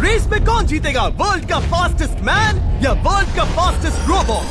Race में कौन जीतेगा, वर्ल्ड का फास्टेस्ट मैन या वर्ल्ड का फास्टेस्ट रोबोट?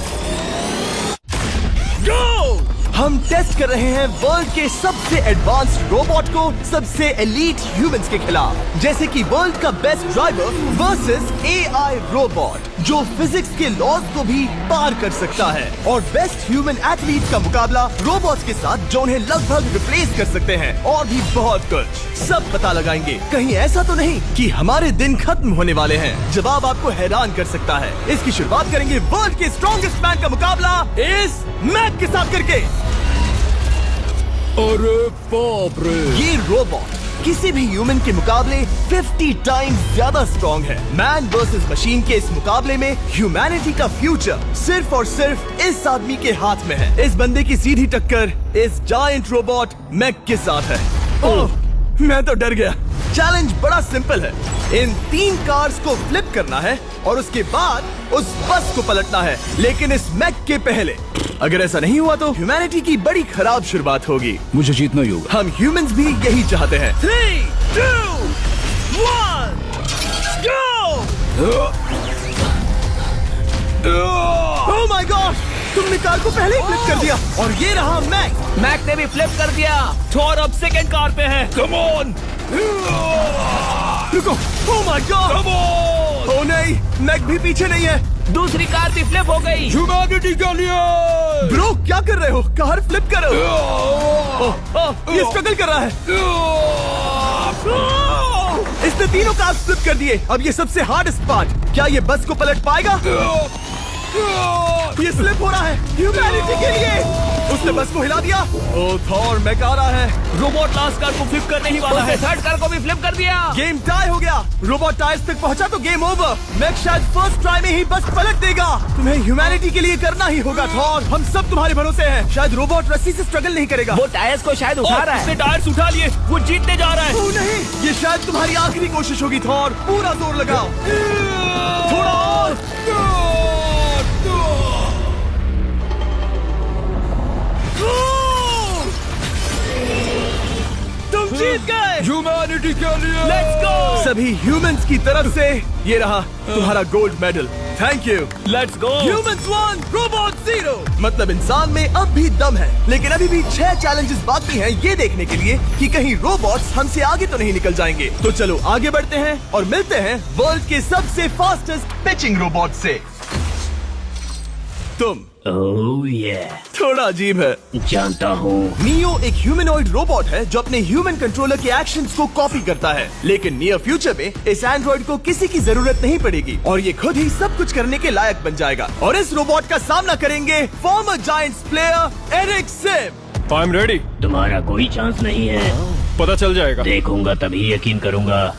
गो! हम टेस्ट कर रहे हैं वर्ल्ड के सबसे एडवांस्ड रोबोट को सबसे एलीट ह्यूमंस के खिलाफ, जैसे कि वर्ल्ड का best driver versus AI robot जो फिजिक्स के लॉज को भी पार कर सकता है, और बेस्ट ह्यूमन एथलीट का मुकाबला रोबोट्स के साथ जो उन्हें लगभग रिप्लेस कर सकते हैं, और भी बहुत कुछ। सब पता लगाएंगे, कहीं ऐसा तो नहीं कि हमारे दिन खत्म होने वाले हैं। जवाब आपको हैरान कर सकता है। इसकी शुरुआत करेंगे वर्ल्ड के स्ट्रॉन्गेस्ट मैन का मुकाबला इस मैक के साथ करके। अरे बाप रे! ये रोबोट किसी भी ह्यूमन के मुकाबले 50 टाइम्स ज्यादा स्ट्रॉन्ग है। मैन वर्सेस मशीन के इस मुकाबले में ह्यूमैनिटी का फ्यूचर सिर्फ और सिर्फ इस आदमी के हाथ में है। इस बंदे की सीधी टक्कर इस जायंट रोबोट मैक के साथ है। ओह, मैं तो डर गया। चैलेंज बड़ा सिंपल है। इन 3 कार्स को फ्लिप करना है और उसके बाद उस बस को पलटना है, लेकिन इस मैक के पहले। अगर ऐसा नहीं हुआ तो ह्यूमैनिटी की बड़ी खराब शुरुआत होगी। मुझे जीतना ही होगा। हम ह्यूमंस भी यही चाहते हैं। 3, 2, 1, go! Oh my God! तुमने कार को पहले ही फ्लिप कर दिया, और ये रहा मैक। मैक ने भी फ्लिप कर दिया। थॉर अब सेकंड कार पे है। Come on! रुको! Oh my God! Come on! Oh नहीं, मैक भी पीछे नहीं है। दूसरी कार भी फ्लिप हो गई। ह्यूमैनिटी के लिए! ब्रो, क्या कर रहे हो? कार फ्लिप करो। ये स्ट्रगल कर रहा है। इसने तीनों कार फ्लिप कर दिए। अब ये सबसे हार्डेस्ट पार्ट, क्या ये बस को पलट पाएगा? ये स्लिप हो रहा है ह्यूमैनिटी के लिए। उसने बस को हिला दिया। ओह थॉर, मैक आ रहा है। रोबोट लास्ट कार को फ्लिप करने ही वाला है। थर्ड कार को भी फ्लिप कर दिया। गेम टाई हो गया। रोबोट टायर्स तक पहुंचा तो गेम ओवर। मैक शायद फर्स्ट ट्राई में ही बस पलट देगा। तुम्हें ह्यूमैनिटी के लिए करना ही होगा थॉर। हम सब तुम्हारे भरोसे हैं। शायद रोबोट रस्सी से स्ट्रगल नहीं करेगा। वो टायर्स को शायद उठा रहा है। उसने टायर्स उठा लिए। वो जीतने जा रहा है। ओह नहीं, ये शायद तुम्हारी आखिरी कोशिश होगी थॉर। पूरा जोर लगाओ। थोड़ा और। तुम जीत गए। ह्यूमैनिटी के लिए! Let's go. सभी ह्यूमंस की तरफ से ये रहा तुम्हारा gold medal. Thank you. Let's go. Humans 1, robot 0। मतलब इंसान में अब भी दम है, लेकिन अभी भी 6 चैलेंजेस बाकी हैं ये देखने के लिए कि कहीं रोबोट्स हमसे आगे तो नहीं निकल जाएंगे। तो चलो आगे बढ़ते हैं और मिलते हैं वर्ल्ड के सबसे फास्टेस्ट पिचिंग रोबोट से। तुम ओह ये थोड़ा अजीब है, जानता हूँ। नियो एक ह्यूमनॉइड रोबोट है जो अपने ह्यूमन कंट्रोलर के एक्शंस को कॉपी करता है, लेकिन नियर फ्यूचर में इस एंड्रॉइड को किसी की जरूरत नहीं पड़ेगी और ये खुद ही सब कुछ करने के लायक बन जाएगा। और इस रोबोट का सामना करेंगे former Giants player Eric Sim. I am ready. तुम्हारा कोई चांस नहीं है। पता चल जाएगा। देखूंगा तभी यकीन करूंगा।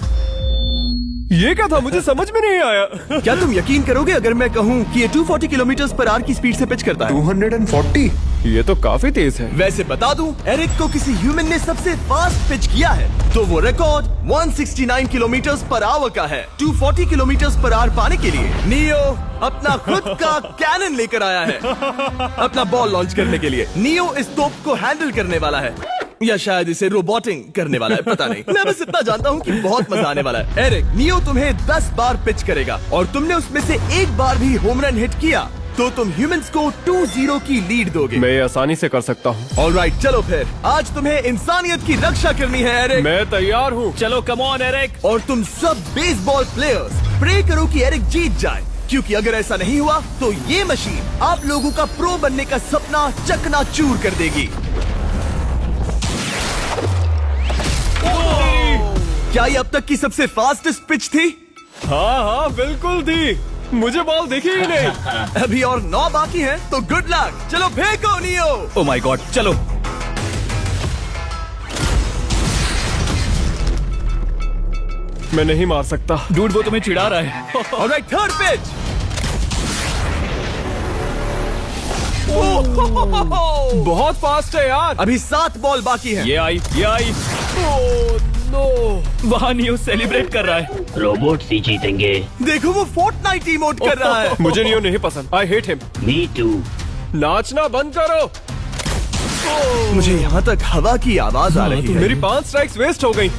ये क्या था, मुझे समझ में नहीं आया। क्या तुम यकीन करोगे अगर मैं कहूँ कि ये 240 किलोमीटर/आवर की स्पीड से पिच करता है? 240? ये तो काफी तेज है। वैसे बता दूं, एरिक को किसी ह्यूमन ने सबसे फास्ट पिच किया है तो वो रिकॉर्ड 169 किलोमीटर/आवर का है। 240 किलोमीटर/आवर पाने के लिए नियो अपना खुद का कैनन लेकर आया है अपना बॉल लॉन्च करने के लिए। नियो इस तोप को हैंडल करने वाला है, या शायद इसे रोबोटिंग करने वाला है, पता नहीं। मैं बस इतना जानता हूँ कि बहुत मजा आने वाला है। एरिक, नियो तुम्हें 10 बार पिच करेगा और तुमने उसमें से एक बार भी होम रन हिट किया तो तुम ह्यूमंस को 2-0 की लीड दोगे। मैं ये आसानी से कर सकता हूँ। ऑलराइट, चलो फिर आज तुम्हें इंसानियत की रक्षा करनी है एरिक। मैं तैयार हूँ। चलो कम ऑन एरिक। और तुम सब बेसबॉल प्लेयर्स प्रे करो कि एरिक जीत जाए, क्योंकि अगर ऐसा नहीं हुआ तो ये मशीन आप लोगों का प्रो बनने का सपना चकनाचूर कर देगी। क्या ये अब तक की सबसे फास्टेस्ट पिच थी? हाँ बिल्कुल थी। मुझे बॉल दिखी ही नहीं। अभी और 9 बाकी हैं, तो गुड लक। चलो फेंको नियो। ओह माय गॉड, चलो। मैं नहीं मार सकता। डूड, वो तुम्हें चिढ़ा रहा है। Alright, third pitch. बहुत फास्ट है यार। अभी 7 बॉल बाकी हैं। ये आई। Oh no! वहाँ नियो सेलिब्रेट कर रहा है। रोबोट्स ही जीतेंगे। देखो वो फोर्टनाइट इमोट कर रहा है। मुझे नियो नहीं पसंद। I hate him. Me too. नाचना बंद करो। मुझे यहाँ तक हवा की आवाज आ रही है। मेरी 5 स्ट्राइक्स वेस्ट हो गई।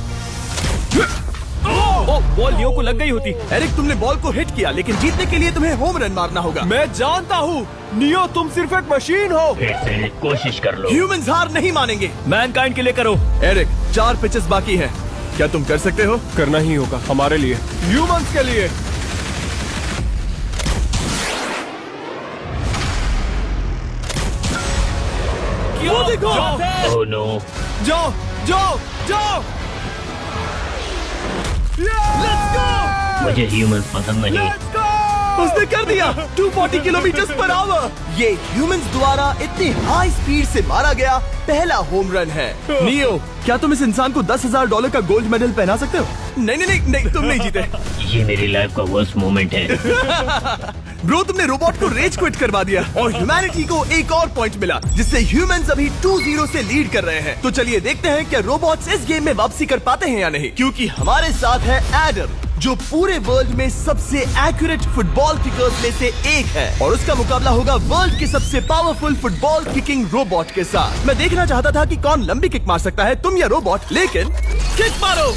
ओ, बॉल लियो को लग गई होती। एरिक, तुमने बॉल को हिट किया, लेकिन जीतने के लिए तुम्हें होम रन मारना होगा। मैं जानता हूँ नियो, तुम सिर्फ एक मशीन हो। फिर से कोशिश कर लो। ह्यूमंस हार नहीं मानेंगे। मैनकाइंड के लिए करो। एरिक, 4 पिचेस बाकी हैं। क्या तुम कर सकते हो? करना ही होगा हमारे लिए, ह्यूमंस के लिए। वो देखो। Oh no. जाओ जाओ जाओ। Let's go. मुझे ह्यूमंस पसंद नहीं। उसने कर दिया 240 किलोमीटर पर आवर। ये ह्यूमंस द्वारा इतनी हाई स्पीड से मारा गया पहला होम रन है। नियो, क्या तुम इस इंसान को $10,000 का गोल्ड मेडल पहना सकते हो? नहीं नहीं नहीं, नहीं तुम नहीं जीते। ये मेरी लाइफ का वर्स्ट मोमेंट है। ब्रो, तुमने रोबोट को रेज क्विट करवा दिया और ह्यूमैनिटी को एक और पॉइंट मिला, जिससे ह्यूमंस अभी 2-0 से लीड कर रहे हैं। तो चलिए देखते हैं क्या रोबोट्स इस गेम में वापसी कर पाते हैं या नहीं, क्योंकि हमारे साथ है एडम, जो पूरे वर्ल्ड में सबसे एक्यूरेट फुटबॉल किकर्स में से एक है, और उसका मुकाबला होगा वर्ल्ड के सबसे पावरफुल फुटबॉल किकिंग रोबोट के साथ। मैं देखना चाहता था कि कौन लंबी किक मार सकता है, तुम या रोबोट, लेकिन किक मारो।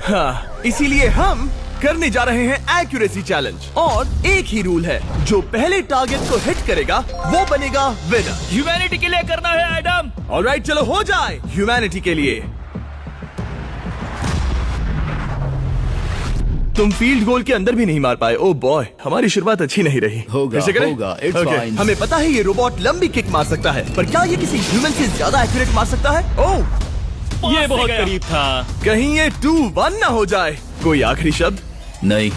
हाँ, इसीलिए हम करने जा रहे हैं एक्यूरेसी चैलेंज, और एक ही रूल है, जो पहले टारगेट को हिट करेगा वो बनेगा विनर। ह्यूमैनिटी के लिए करना है एडम। ऑलराइट, चलो हो जाए ह्यूमैनिटी के लिए। तुम फील्ड गोल के अंदर भी नहीं मार पाए। ओ बॉय, हमारी शुरुआत अच्छी नहीं रही। होगा, कैसे करें? होगा, it's Okay, fine. हमें पता है ये रोबोट लंबी किक मार सकता है, पर क्या ये किसी ह्यूमन से ज्यादा एक्यूरेट मार सकता है? ओह, ये बहुत करीब था। कहीं ये 2-1 ना हो जाए। कोई आखिरी शब्द? नहीं।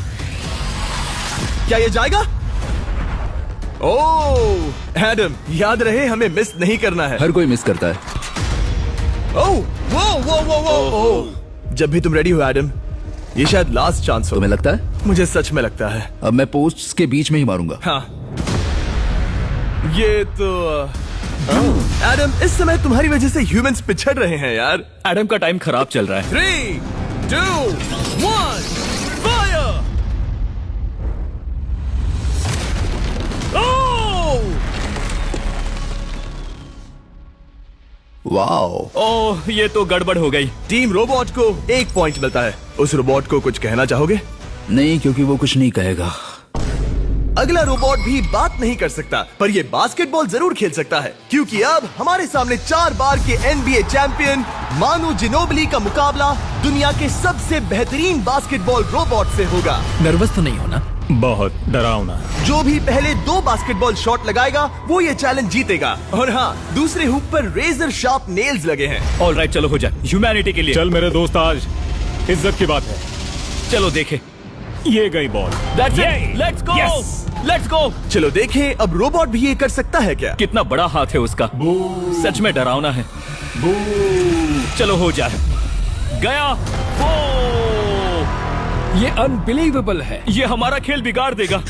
क्या ये जाएगा? ओह एडम, याद रहे हमें मिस नहीं करना है। हर कोई मिस करता है। ओह वो वो वो वो ओह, जब भी तुम रेडी हो एडम, ये शायद लास्ट चांस हो। तुम्हें लगता है? मुझे सच में लगता है। अब मैं पोस्ट्स के बीच में ही मारूंगा। हाँ, ये तो एडम, इस समय तुम्हारी वजह से ह्यूमंस पिछड़ रहे हैं यार। एडम का टाइम खराब चल रहा है। 3, 2, 1, फायर! ओह! वाओ। ओह, ये तो गड़बड़ हो गई। टीम रोबोट को 1 पॉइंट मिलता है। उस रोबोट को कुछ कहना चाहोगे? नहीं, क्योंकि वो कुछ नहीं कहेगा। अगला रोबोट भी बात नहीं कर सकता, पर ये बास्केटबॉल जरूर खेल सकता है, क्योंकि अब हमारे सामने 4 बार के NBA चैंपियन मानू जिनोबिली का मुकाबला दुनिया के सबसे बेहतरीन बास्केटबॉल रोबोट से होगा। नर्वस तो नहीं होना? बहुत डरावना। जो भी पहले 2 बास्केटबॉल शॉट लगाएगा वो ये चैलेंज जीतेगा। और हाँ, दूसरे हुक पर रेजर शार्प नेल्स लगे हैं। ऑलराइट, चलो हो जाए ह्यूमैनिटी के लिए। चल मेरे दोस्त, आज इज्जत की बात है। चलो देखे। ये गई ball. Let's go, let's go. चलो देखें अब रोबोट भी ये कर सकता है क्या। कितना बड़ा हाथ है उसका, सच में डरावना है। चलो हो जाए। गया। ये अनबिलीवेबल है। ये हमारा खेल बिगाड़ देगा।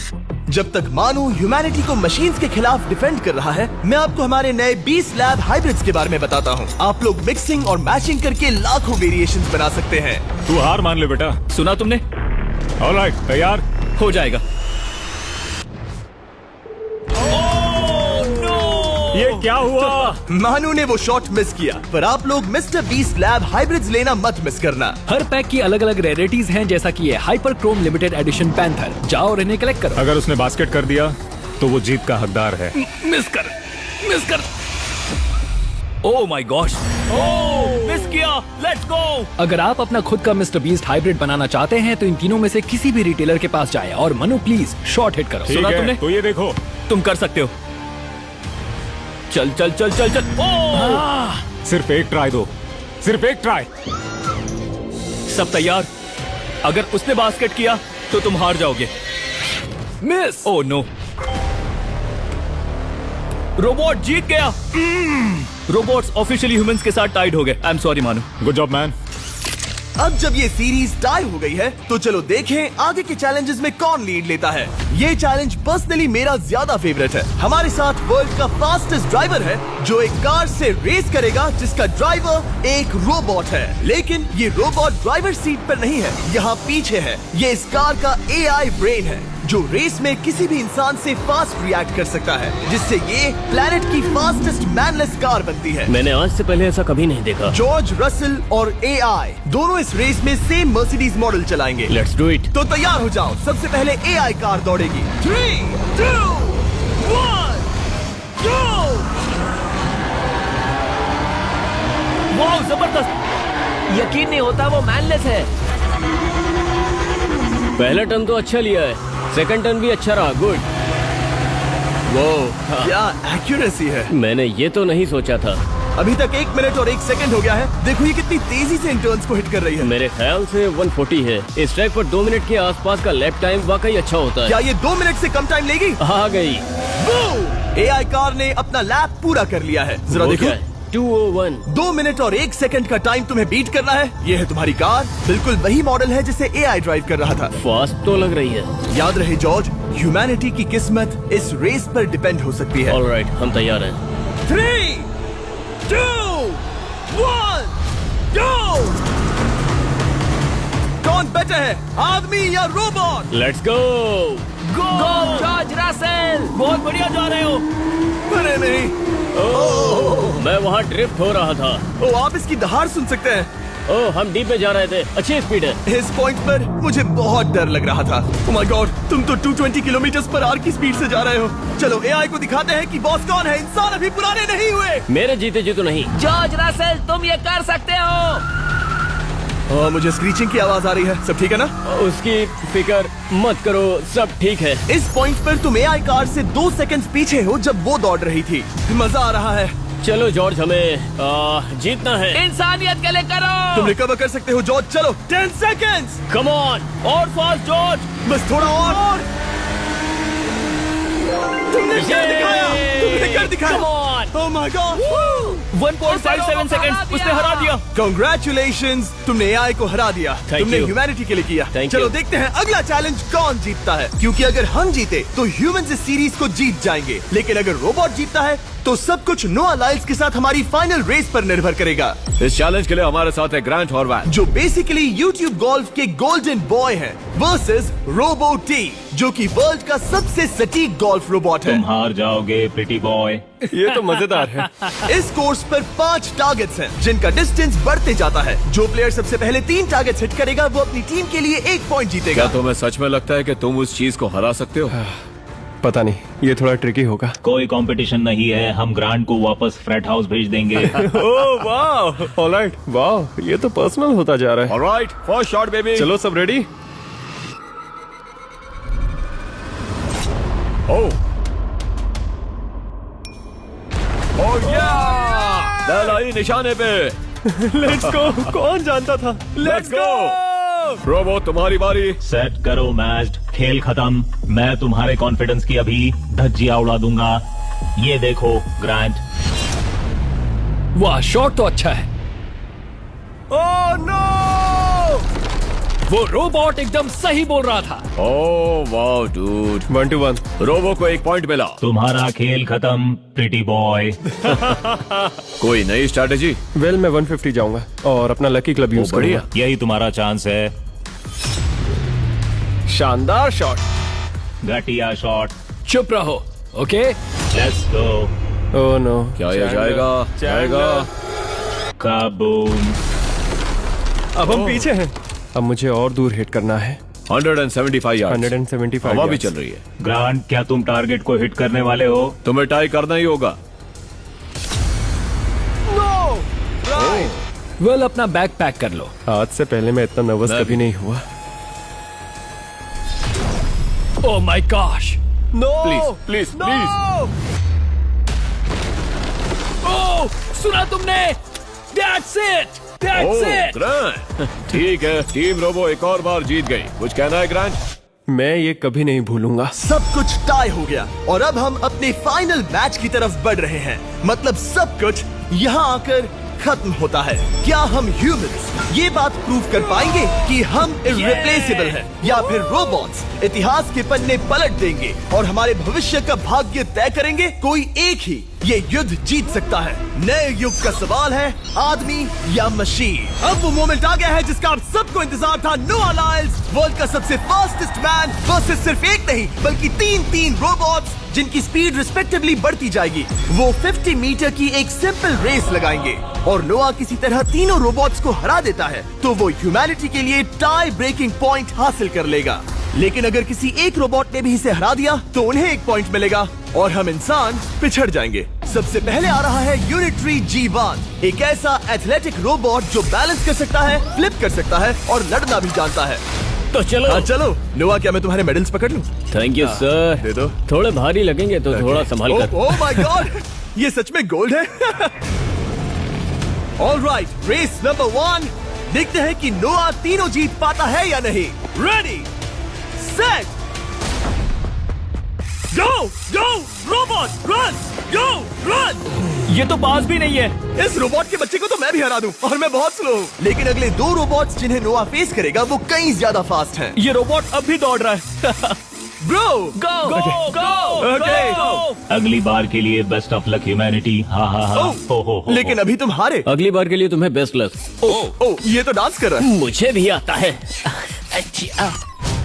जब तक मानू ह्यूमैनिटी को मशीन्स के खिलाफ डिफेंड कर रहा है, मैं आपको हमारे नए 20 लैब हाइब्रिड्स के बारे में बताता हूँ। आप लोग मिक्सिंग और मैचिंग करके लाखों वेरिएशंस बना सकते हैं। तू हार मान ले बेटा। सुना तुमने? ऑलराइट, तैयार? हो जाएगा। ये क्या हुआ? मानू ने वो शॉट मिस किया, पर आप लोग मिस्टर 20 लैब हाइब्रिड्स लेना मत मिस करना। हर पैक की अलग अलग रेयरिटीज हैं, जैसा कि ये hyper Chrome limited edition panther. जाओ और इन्हें कलेक्ट करो। अगर उसने बास्केट कर दिया तो वो जीत का हकदार है। मिस कर। ओह माय गॉश, मिस किया। Let's go. अगर आप अपना खुद का मिस्टर बीस्ट हाइब्रिड बनाना चाहते हैं तो इन तीनों में से किसी भी रिटेलर के पास जाएं और मनु प्लीज शॉट हिट करो। ठीक सुना है, तुमने? तो ये देखो। तुम कर सकते हो। चल। सिर्फ एक ट्राई दो, सिर्फ एक ट्राई। सब तैयार? अगर उसने बास्केट किया तो तुम हार जाओगे। मिस। ओह नो, रोबोट जीत गया। रोबोट्स ऑफिशियली ह्यूमंस के साथ टाइड हो गए। आई एम सॉरी मानू। Good job man. अब जब ये सीरीज टाई हो गई है, तो चलो देखें आगे के चैलेंजेस में कौन लीड लेता है। ये चैलेंज पर्सनली मेरा ज्यादा फेवरेट है। हमारे साथ वर्ल्ड का फास्टेस्ट ड्राइवर है, जो एक कार से रेस करेगा जिसका ड्राइवर एक रोबोट है। लेकिन ये रोबोट ड्राइवर सीट पर नहीं है, यहाँ पीछे है। ये इस कार का AI ब्रेन है, जो रेस में किसी भी इंसान से फास्ट रिएक्ट कर सकता है, जिससे ये प्लेनेट की फास्टेस्ट मैनलेस कार बनती है। मैंने आज से पहले ऐसा कभी नहीं देखा। जॉर्ज रसल और AI दोनों इस रेस में सेम मर्सिडीज मॉडल चलाएंगे। Let's do it. तो तैयार हो जाओ, सबसे पहले AI कार दौड़ेगी। 3, 2, 1, go! वाह जबरदस्त, यकीन नहीं होता वो मैनलेस है। पहला टर्न तो अच्छा लिया है, सेकंड टर्न भी अच्छा रहा। गुड। वो क्या एक्यूरेसी है। मैंने ये तो नहीं सोचा था। अभी तक 1 मिनट और 1 सेकंड हो गया है। देखो ये कितनी तेजी से इन टर्न्स को हिट कर रही है। मेरे ख्याल से 140 है। इस ट्रैक पर 2 मिनट के आसपास का लैप टाइम वाकई अच्छा होता है। क्या ये 2 मिनट से कम टाइम लेगी? आ गई। AI कार ने अपना लैप पूरा कर लिया है। जरा वो देखो, क्या है? 201। 2 मिनट और 1 सेकंड का टाइम तुम्हें बीट करना है। ये है तुम्हारी कार, बिल्कुल वही मॉडल है जिसे AI ड्राइव कर रहा था। फास्ट तो लग रही है। याद रहे जॉर्ज, ह्यूमैनिटी की किस्मत इस रेस पर डिपेंड हो सकती है। ऑलराइट, हम तैयार हैं। 3, 2, 1, go! कौन बेटर है, आदमी या robot? Let's go. Go George Russell, बहुत बढ़िया जा रहे हो। अरे नहीं, मैं वहाँ ड्रिफ्ट हो रहा था। ओ आप इसकी दहाड़ सुन सकते हैं। ओह, हम डीप में जा रहे थे। अच्छी स्पीड है। इस पॉइंट पर मुझे बहुत डर लग रहा था। ओह माय गॉड, तुम तो 220 किलोमीटर पर आवर की स्पीड से जा रहे हो। चलो AI को दिखाते हैं कि बॉस कौन है। इंसान अभी पुराने नहीं हुए। मेरे जीते जी तो नहीं। जॉर्ज रसेल, तुम ये कर सकते हो। मुझे स्क्रीचिंग की आवाज आ रही है। सब ठीक है ना? उसकी फिक्र मत करो, सब ठीक है। इस पॉइंट पर तुम AI कार से 2 सेकंड पीछे हो जब वो दौड़ रही थी। मजा आ रहा है। चलो जॉर्ज, हमें जीतना है। इंसानियत के लिए करो। तुम रिकवर कर सकते हो जॉर्ज। चलो 10 सेकंड्स। कम ऑन, और फास्ट जॉर्ज। बस थोड़ा और। तुमने कर दिखाया। तुमने कर दिखाया। Come on. Oh my God. 1.57 seconds, उसने हरा दिया। Congratulations, तुमने AI को हरा दिया। Thank तुमने you. ह्यूमैनिटी के लिए किया। Thank चलो you. देखते हैं अगला चैलेंज कौन जीतता है। क्योंकि अगर हम जीते तो ह्यूमंस इस सीरीज को जीत जाएंगे, लेकिन अगर रोबोट जीतता है तो सब कुछ नोआ लाइल्स के साथ हमारी फाइनल रेस पर निर्भर करेगा। इस चैलेंज के लिए हमारे साथ है ग्रांट हॉर्वैट, जो बेसिकली यूट्यूब गोल्फ के गोल्डन बॉय हैं, वर्सेस रोबो टी, जो कि वर्ल्ड का सबसे सटीक गोल्फ रोबोट है। तुम हार जाओगे प्रिटी बॉय। ये तो मजेदार है। इस कोर्स पर 5 टारगेट्स हैं, जिनका डिस्टेंस बढ़ते जाता है। जो प्लेयर सबसे पहले 3 टारगेट्स हिट करेगा वो अपनी टीम के लिए 1 पॉइंट जीतेगा। क्या तुम्हें सच में लगता है कि तुम उस चीज को हरा सकते हो? पता नहीं, ये थोड़ा ट्रिकी होगा। कोई कंपटीशन नहीं है, हम ग्रांट को वापस फ्रेट हाउस भेज देंगे। ओह वाह, ऑलराइट, वाह, ये तो पर्सनल होता जा रहा है। Alright, first shot baby. चलो सब रेडी? ओह या, बैल आई निशाने पे। Let's go. कौन जानता था? Let's go. रोबो, तुम्हारी बारी। सेट करो मैच, खेल खत्म। मैं तुम्हारे कॉन्फिडेंस की अभी धज्जियां उड़ा दूंगा। ये देखो ग्रांट। वाह, शॉट तो अच्छा है। Oh no! वो रोबोट एकदम सही बोल रहा था। ओह वाह डूड, 1 to 1। रोबो को 1 पॉइंट मिला। तुम्हारा खेल खत्म प्रिटी बॉय। कोई नई स्ट्रैटेजी? वेल, मैं 150 जाऊंगा और अपना लकी क्लब यूज बढ़िया। करूंगा। यही तुम्हारा चांस है। शानदार शॉट। घटिया शॉट। चुप रहो, okay? Let's go. Oh no, क्या ये जाएगा? जाएगा। काबूम। अब हम पीछे हैं। अब मुझे और दूर हिट करना है। 175 यार्ड्स। 175 हवा भी yards। चल रही है। ग्रांट, क्या तुम टारगेट को हिट करने वाले हो? तुम्हें टाई करना ही होगा। वेल, अपना बैग पैक कर लो। आज से पहले मैं इतना नर्वस मैं कभी भी। नहीं हुआ। Oh my gosh. No! Please please please. Oh, सुना तुमने? That's it! That's it! Grant, ठीक है, टीम रोबो एक और बार जीत गई। कुछ कहना है ग्रांट? मैं ये कभी नहीं भूलूंगा। सब कुछ टाई हो गया और अब हम अपने फाइनल मैच की तरफ बढ़ रहे हैं। मतलब सब कुछ यहाँ आकर खत्म होता है। क्या हम ह्यूमंस ये बात प्रूव कर पाएंगे कि हम इर्रिप्लेसेबल हैं, या फिर रोबोट्स इतिहास के पन्ने पलट देंगे और हमारे भविष्य का भाग्य तय करेंगे? कोई एक ही ये युद्ध जीत सकता है। नए युग का सवाल है, आदमी या मशीन। अब वो मोमेंट आ गया है जिसका आप सबको इंतजार था। नोआ लाइल्स, वर्ल्ड का सबसे फास्टेस्ट मैन वर्सेस सिर्फ एक नहीं बल्कि तीन रोबोट्स जिनकी स्पीड रिस्पेक्टिवली बढ़ती जाएगी। वो 50 मीटर की एक सिंपल रेस लगाएंगे और नोआ किसी तरह तीनों रोबोट्स को हरा देता है तो वो ह्यूमैनिटी के लिए टाई ब्रेकिंग पॉइंट हासिल कर लेगा। लेकिन अगर किसी एक रोबोट ने भी इसे हरा दिया तो उन्हें एक पॉइंट मिलेगा और हम इंसान पिछड़ जाएंगे। सबसे पहले आ रहा है यूनिट्री G1, एक ऐसा एथलेटिक रोबोट जो बैलेंस कर सकता है, फ्लिप कर सकता है और लड़ना भी जानता है। तो चलो। हाँ चलो। नोआ, क्या मैं तुम्हारे मेडल्स पकड़ लूं? Thank you sir. दे दो। थोड़े भारी लगेंगे तो थोड़ा संभाल कर। ओह माय गॉड, ये सच में गोल्ड है। ऑलराइट, रेस नंबर 1, देखते हैं कि नोआ तीनों जीत पाता है या नहीं। रेडी, सेट, गो गो रोबोट, रन, गो रन। ये तो पास भी नहीं है। इस रोबोट के बच्चे को तो मैं भी हरा दूं और मैं बहुत स्लो हूं। लेकिन अगले 2 रोबोट्स जिन्हें नोआ फेस करेगा वो कहीं ज्यादा फास्ट हैं। ये रोबोट अब भी दौड़ रहा है। ब्रो, गो गो Okay. अगली बार के लिए बेस्ट ऑफ लक ह्यूमैनिटी। हाँ हाँ हाँ। हो। लेकिन अभी तुम हारे। अगली बार के लिए तुम्हें बेस्ट लक। ओ, ये तो डांस कर रहा है। मुझे भी आता है।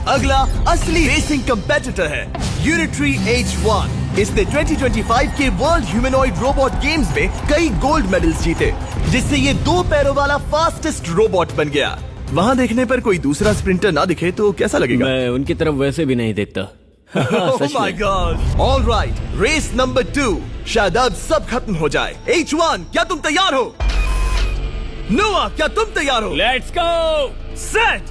अगला असली रेसिंग कंपेटिटर है यूनिट्री H1। इसने 2025 के वर्ल्ड ह्यूमनॉइड रोबोट गेम्स में कई गोल्ड मेडल्स जीते, जिससे ये 2 पैरों वाला फास्टेस्ट रोबोट बन गया। वहाँ देखने पर कोई दूसरा स्प्रिंटर ना दिखे तो कैसा लगेगा? मैं उनकी तरफ वैसे भी नहीं देखता। Oh my God! All right, race number 2, शायद अब सब खत्म हो जाए। H1, क्या तुम तैयार हो? नोआ, क्या तुम तैयार हो? Let's go. Set,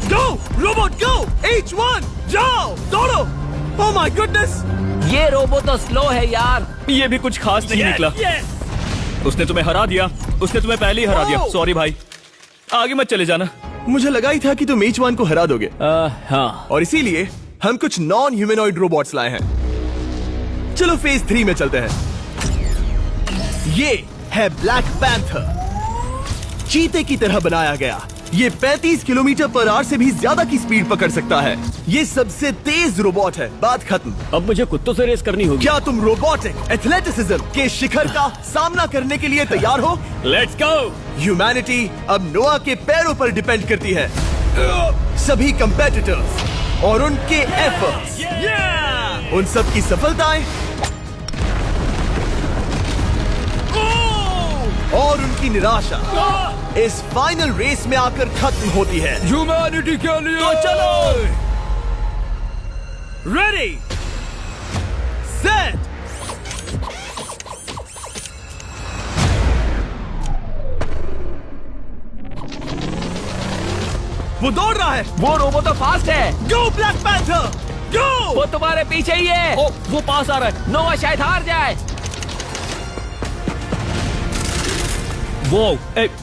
go robot go. H1, जाओ, दौड़ो। Oh my goodness! ये रोबोट तो स्लो है यार। ये भी कुछ खास नहीं निकला। उसने तुम्हें हरा दिया। उसने तुम्हें पहले ही हरा दिया। Oh! सॉरी भाई, आगे मत चले जाना। मुझे लगा ही था कि तुम H1 को हरा दोगे हाँ। और इसीलिए हम कुछ नॉन ह्यूमनॉइड रोबोट्स लाए हैं। चलो फेज 3 में चलते हैं। ये है ब्लैक पैंथर, चीते की तरह बनाया गया। ये 35 किलोमीटर पर आवर से भी ज्यादा की स्पीड पकड़ सकता है। ये सबसे तेज रोबोट है। बात खत्म। अब मुझे कुत्तों से रेस करनी होगी। क्या तुम रोबोटिक एथलेटिसिज्म के शिखर का सामना करने के लिए तैयार हो? Let's go. ह्यूमैनिटी अब नोआ के पैरों पर डिपेंड करती है। सभी कंपेटिटर्स और उनके एफर्ट्स, उन सब की सफलताएं और उनकी निराशा इस फाइनल रेस में आकर खत्म होती है। ह्यूमैनिटी के लिए। तो चलो, रेडी, सेट, वो दौड़ रहा है। वो रोबोट तो फास्ट है। गो ब्लैक पैंथर, गो। वो तुम्हारे पीछे ही है। ओ, वो पास आ रहा है। नोआ शायद हार जाए।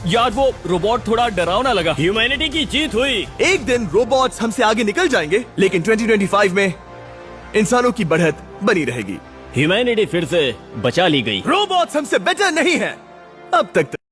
यार वो रोबोट थोड़ा डरावना लगा। ह्यूमैनिटी की जीत हुई। एक दिन रोबोट्स हमसे आगे निकल जाएंगे, लेकिन 2025 में इंसानों की बढ़त बनी रहेगी। ह्यूमैनिटी फिर से बचा ली गई। रोबोट्स हमसे बेटर नहीं है अब तक।